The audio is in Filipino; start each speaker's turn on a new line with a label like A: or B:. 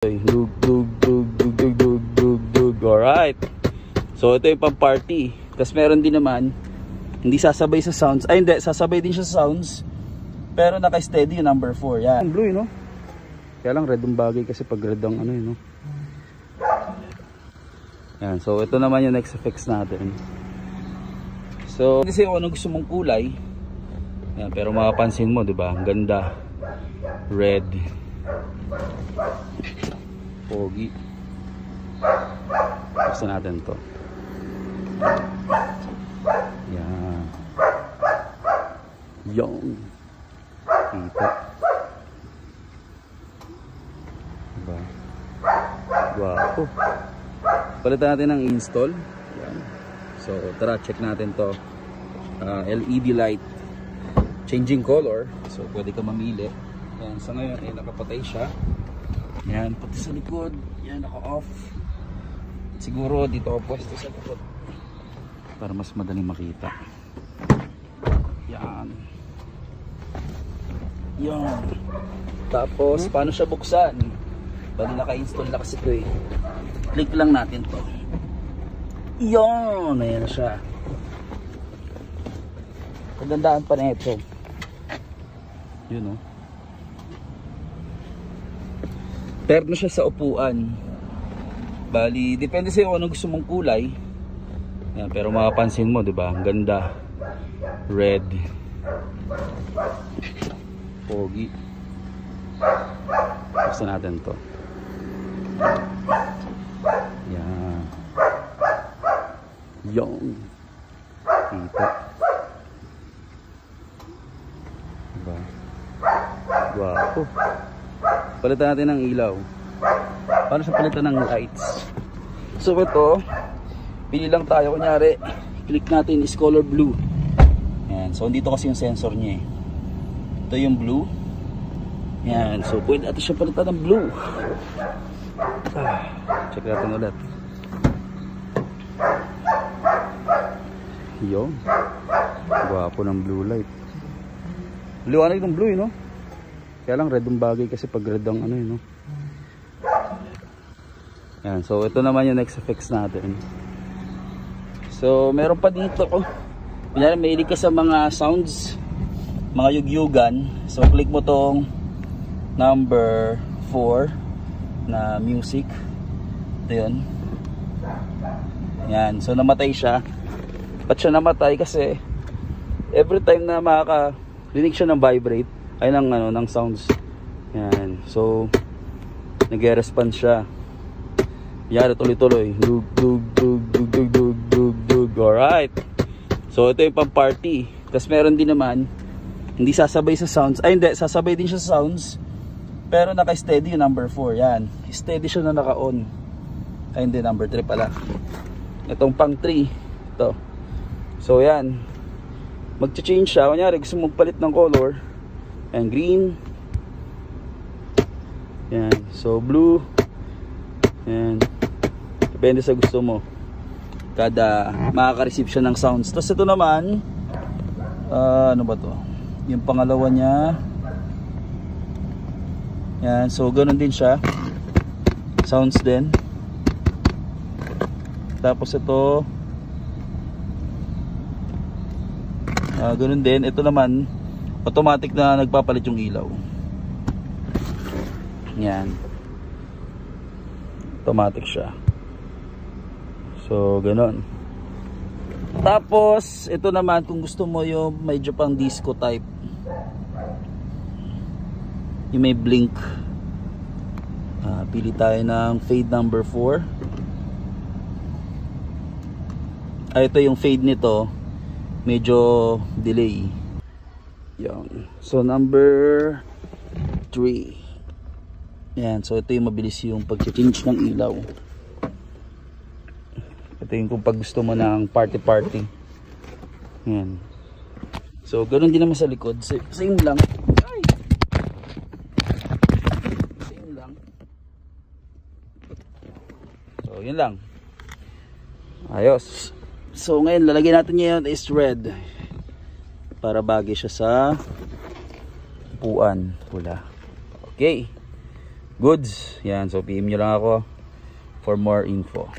A: Dug, dug, dug, dug, dug, dug, dug, dug. Alright. So ito yung pang party. Tapos meron din naman, hindi sasabay sa sounds. Ay hindi, sasabay din siya sa sounds. Pero naka-steady yung number 4. Yan. Blue no? Kaya lang red yung bagay kasi pag red ang ano yun no? Yan. So ito naman yung next effects natin. So kasi kung ano gusto mong kulay. Yan. Pero makapansin mo diba? Ang ganda. Red. Pogi. Buksan natin to. Yan. Yung. Kita. Diba? Wow. Palitan natin ang install. Yan. So tara check natin to. LED light. Changing color. So pwede ka mamili. Yan. Sa ngayon ay nakapatay siya. Yan, pati sa likod, yan naka-off. Siguro dito ako pwesto sa likod para mas madaling makita. Yan. Yan. Tapos, paano siya buksan? Bali naka-install na kasi ito eh. Click lang natin to. Yan, ayan siya. Kagandaan pa na ito. Yun oh. Terno siya sa upuan. Bali, depende sa'yo kung ano gusto mong kulay. Yan, pero makapansin mo, diba? Ang ganda. Red. Pogi. Buksan natin to. Yan. Yung. Kita. Diba? Wow. Palitan natin ng ilaw. Paano sa palitan ng lights? So ito, pili lang tayo. Kunyari, click natin is color blue. Yan. So dito kasi yung sensor niya eh. Ito yung blue. Yan. So pwede natin siya palitan ng blue. Check natin ulit. Yung. Gwapo ng blue light. Liwanag ng blue, no? Kaya lang red yung bagay kasi pag red ang ano yun no? Yan, so ito naman yung next effects natin. So meron pa dito oh. Kunyari mahilig ka sa mga sounds, mga yugyugan. So click mo tong number 4 na music. Ito yun. Yan, so namatay siya. Ba't siya namatay? Kasi every time na makakarinig siya ng vibrate ay ng ano ng sounds. Yan. So nagre-response siya. Yan, tuloy-tuloy. Dug dug dug dug dug dug dug dug. Alright. So ito yung pang party. Tapos meron din naman hindi sasabay sa sounds. Ay hindi, sasabay din siya sa sounds. Pero naka-steady yung number 4. Yan. Steady siya na naka-on. Ay hindi, number 3 pala. Itong pang 3. Ito. So yan. Mag-change siya. Kunyari gusto mong palit ng color. And green. Yan. So blue. Yan. Depende sa gusto mo. Kada makaka-receive siya ng sounds. Tapos ito naman ano ba to? Yung pangalawa niya. Yan. So ganun din siya. Sounds din. Tapos ito ganun din. Ito naman automatic na nagpapalit yung ilaw. Yan. Automatic siya. So, ganun. Tapos, ito naman kung gusto mo yung medyo pang disco type. Yung may blink. Pili tayo ng fade number 4. Ito yung fade nito. Medyo delay. Yan. So number 3. Yan. So ito yung mabilis yung pag-change ng ilaw. Ito yung kung pag gusto mo ng party. Yan. So ganoon din naman sa likod. Same lang. Ay! Same lang. So yun lang. Ayos. So ngayon lalagyan natin ngayon is red. Para bagay siya sa upuan. Pula. Okay. goods. Yan, so PM nyo lang ako for more info.